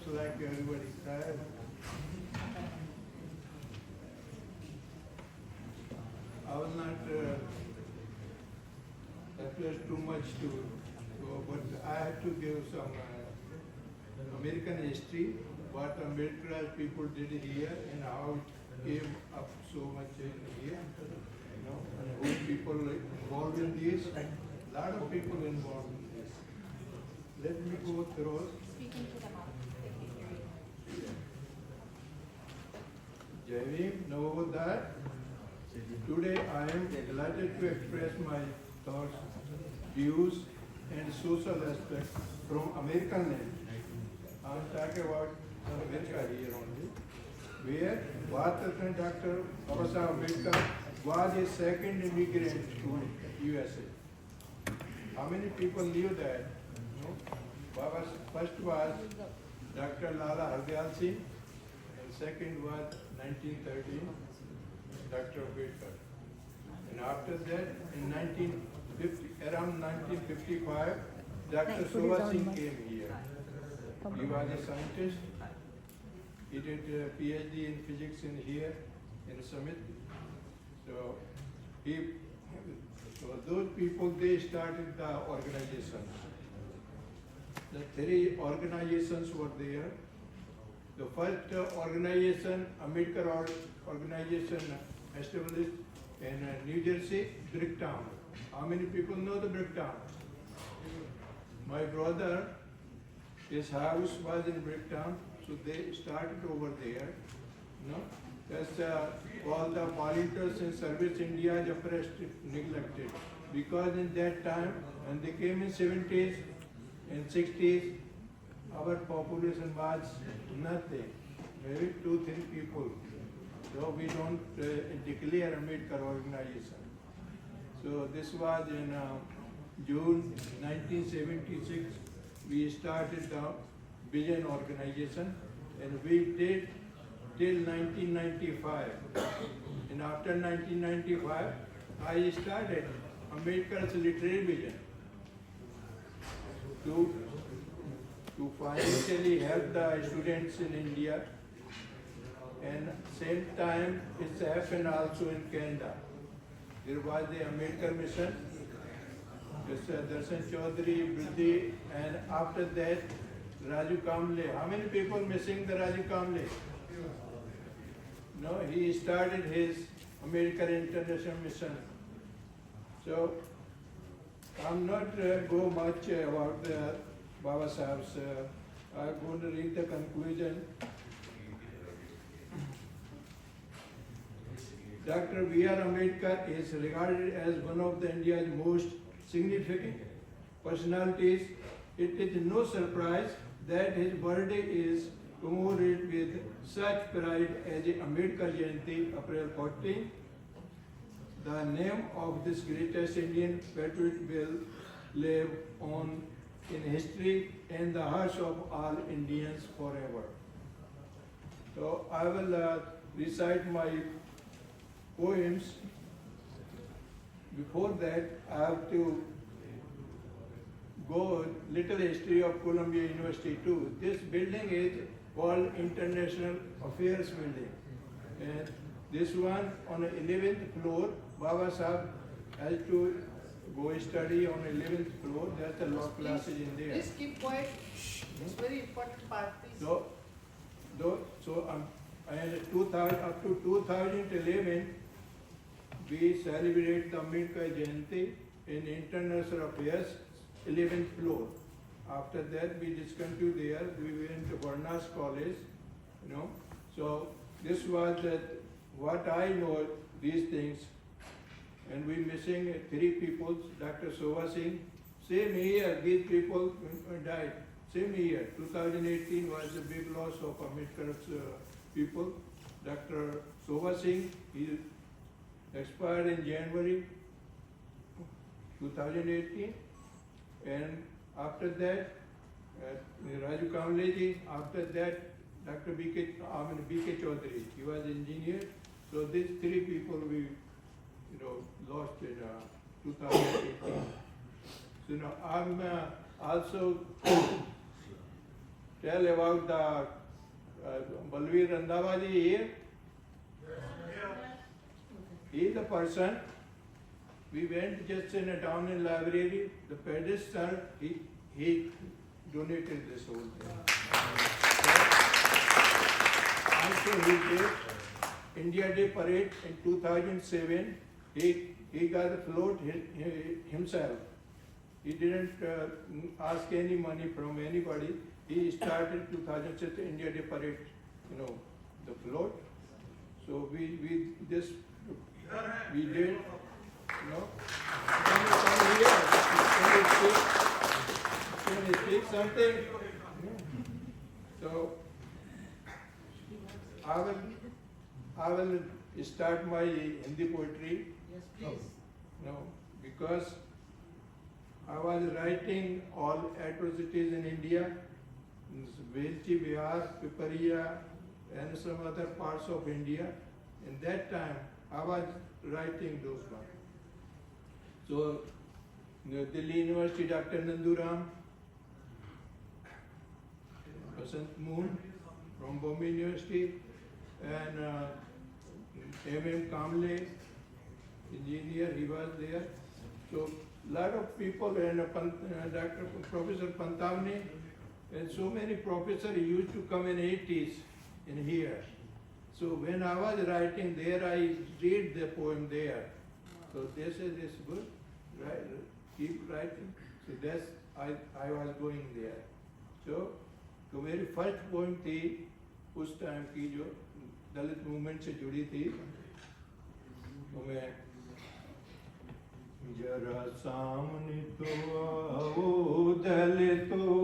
looks like everybody's tired. I was not, that was too much to go, but I had to give some American history, what American people did here and how it came up so much in here, and who people involved in this, lot of people involved in this. Let me go through. Speaking to the mouth, they can hear you. Jai Bhim, Navabudhar. Today I am delighted to express my thoughts, views and social aspects from American land. I am talking about America here only, where Bharat Dr. Babasaheb Ambedkar was a second immigrant to USA. How many people knew that? No? Baba's first was Dr. Lala Hardayal Singh, and second was 1913, Dr. Ambedkar. And after that, in 1950, around 1955, Dr. Soba Singh came here. He was a scientist. He did a PhD in physics in here, in Summit. So those people, they started the organizations. The three organizations were there. The first organization, Ambedkar organization, established in New Jersey, Bricktown. How many people know the Bricktown? My brother, his house was in Bricktown, so they started over there. That's all the volunteers in Service India oppressed, neglected. Because in that time, when they came in 70s and 60s, our population was nothing, maybe 2-3 people. So we don't declare Ambedkar organization. So this was in June 1976. We started the Vision organization, and we did till 1995. And after 1995, I started Ambedkar's Literary Vision to financially help the students in India. And same time, it's happened also in Canada. There was the Ambedkar mission, Darshan Chaudhary, Buddhi, and after that, Raju Kamble. How many people missing the Raju Kamble? No, he started his Ambedkar International Mission. So, I'm not go much about Baba Sahib's. I'm going to read the conclusion. Dr. B.R. Ambedkar is regarded as one of the India's most significant personalities. It is no surprise that his birthday is commemorated with such pride as Ambedkar Jayanti, April 14. The name of this greatest Indian patriot will live on in history and the hearts of all Indians forever. So I will recite my poems. Before that, I have to go little history of Columbia University too. This building is called International Affairs Building. And this one on the 11th floor, Baba Sahib has to go study on the 11th floor. There's a lot of classes in there. Please keep quiet. It's very important part. Please. And up to 2011, we celebrate the Ambedkar Jayanti in International Affairs, 11th floor. After that, we discontinued there. We went to Varnas College, So this was what I know these things. And we missing 3 people. Dr. Soba Singh, same year these people died. Same year, 2018 was a big loss of Ambedkar's people. Dr. Soba Singh, he expired in January 2018. And after that, Raju Kamble ji, after that, Dr. B.K. Chaudhary, he was engineer. So these 3 people we lost in 2018. So now I'm also tell about the Balveer Randhawa ji here? He is the person. We went just in a down in library. The pedestal he donated this whole thing. Also he did India Day parade in 2007. He got the float himself. He didn't ask any money from anybody. He started 2006 India Day parade, you know, the float. So we just we did, you know. Come here. Can you speak something? So I will start my Hindi poetry. Yes, please. No, because I was writing all atrocities in India, Velchi, Bihar, Piparia, and some other parts of India. In that time, I was writing those ones. So, Delhi University, Dr. Nanduram, Basant Moon from Bombay University, and M.M. Kamble, engineer, he was there. So, lot of people, and Dr. Professor Pantavne, and so many professors used to come in 80s in here. So when I was writing there, I read the poem there. So they said it's good, right? Keep writing. So that's I was going there. So मेरी first poem थी उस time की जो दलित movement से जुड़ी थी, तो मैं जरा सामने तो आओ दलितों,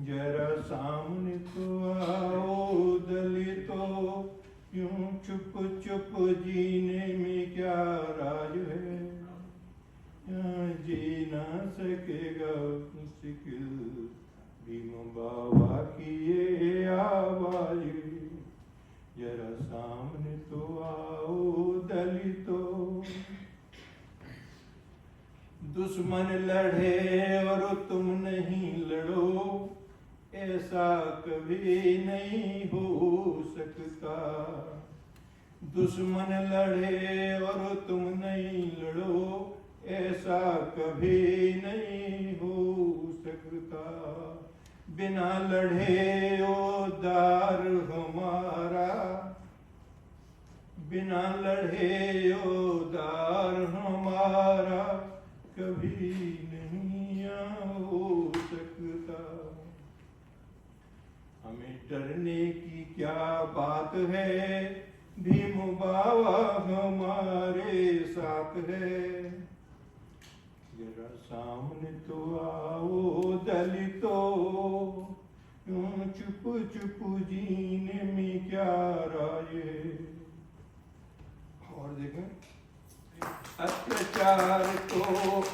जरा सामने तो आओ दलितों, यूं चुप चुप जीने में क्या राज है, यहाँ जी ना सकेगा मुश्किल भीम बाबा की ये आवाज, जरा सामने तो आओ दलितों। दुश्मन लड़े और तुम नहीं लड़ो, ऐसा कभी नहीं हो सकता। दुश्मन लड़े और तुम नहीं लड़ो, ऐसा कभी नहीं हो सकता। बिना लड़े ओ दार हमारा, बिना लड़े ओ दार हमारा, कभी नहीं हो सकता। हमें डरने की क्या बात है, भीम बाबा हमारे साथ है। जरा सामने तो आओ दलितों, यूं चुप चुप जीने में क्या राज है। और देखें, अत्याचार तो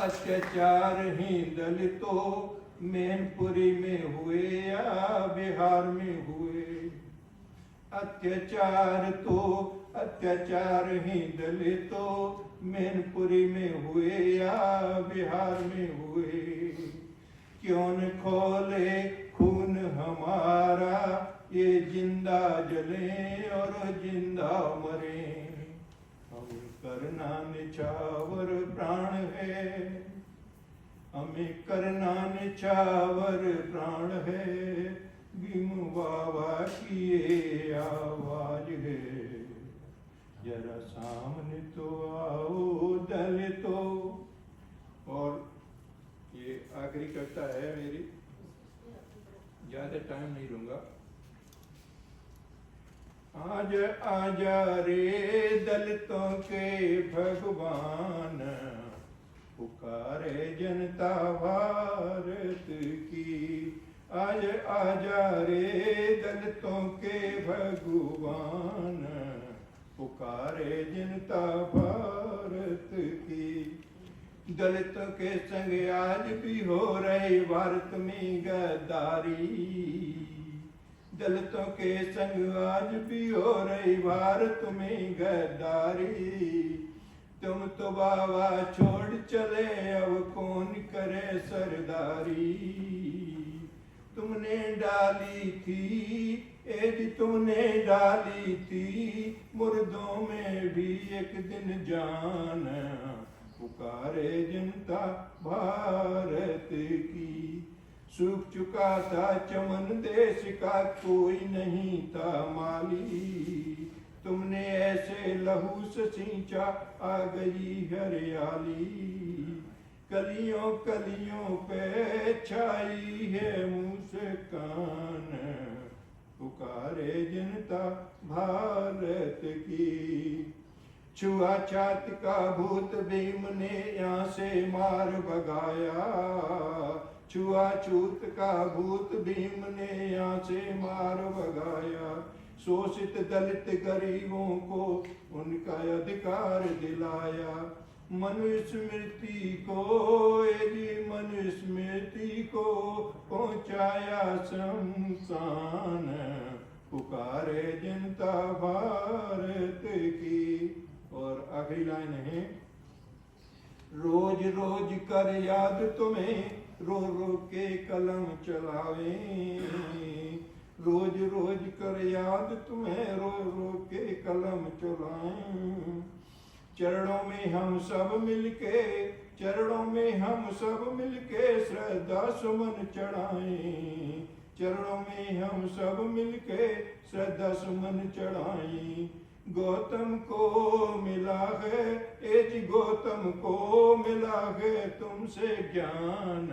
अत्याचार ही दलितों, मैनपुरी में हुए या बिहार में हुए। अत्याचार तो अत्याचार ही दलितों, मैनपुरी में हुए या बिहार में हुए। क्यों न खोले खून हमारा, ये जिंदा जले और जिंदा मरे। हम करना निछावर प्राण है, हमें करना निछावर प्राण है। भीम बाबा की ये आवाज है, जरा सामने तो आओ दलितों। और ये आखिरी कविता है मेरी, ज्यादा टाइम नहीं लूंगा। आज आजा रे दलितों के भगवान, पुकारे जनता भारत की। आज आजा रे दलितों के भगवान, पुकारे जनता भारत की। दलितों के संग आज भी हो रही भारत में गद्दारी। दलितों के संग आज भी हो रही भारत में गद्दारी। तुम तो बाबा छोड़ चले, अब कौन करे सरदारी। तुमने डाली थी, एज तुमने डाली थी, मुर्दों में भी एक दिन जान, पुकारे जनता भारत की। सूख चुका था चमन देश का, कोई नहीं था माली, तुमने ऐसे लहू से सींचा, आ गई हरियाली। कलियों कलियों पे छाई है मुस्कान, पुकारे जनता भारत की। छुआछात का भूत भीम ने यहाँ से मार भगाया, छुआछूत का भूत भीम ने यहाँ से मार भगाया। शोषित दलित गरीबों को उनका अधिकार दिलाया। मनुस्मृति को, यदि मनुस्मृति को पहुंचाया शमशान, पुकारे जनता भारत की। और आखिरी लाइन है, रोज रोज कर याद तुम्हें, रो रो के कलम चलावे, रोज रोज कर याद तुम्हें, रो रो के कलम चलाएं। चरणों में हम सब मिलके, चरणों में हम सब मिलके श्रद्धा सुमन चढ़ाएं, चरणों में हम सब मिलके श्रद्धा सुमन चढ़ाएं। गौतम को मिला है, एज गौतम को मिला है तुमसे ज्ञान,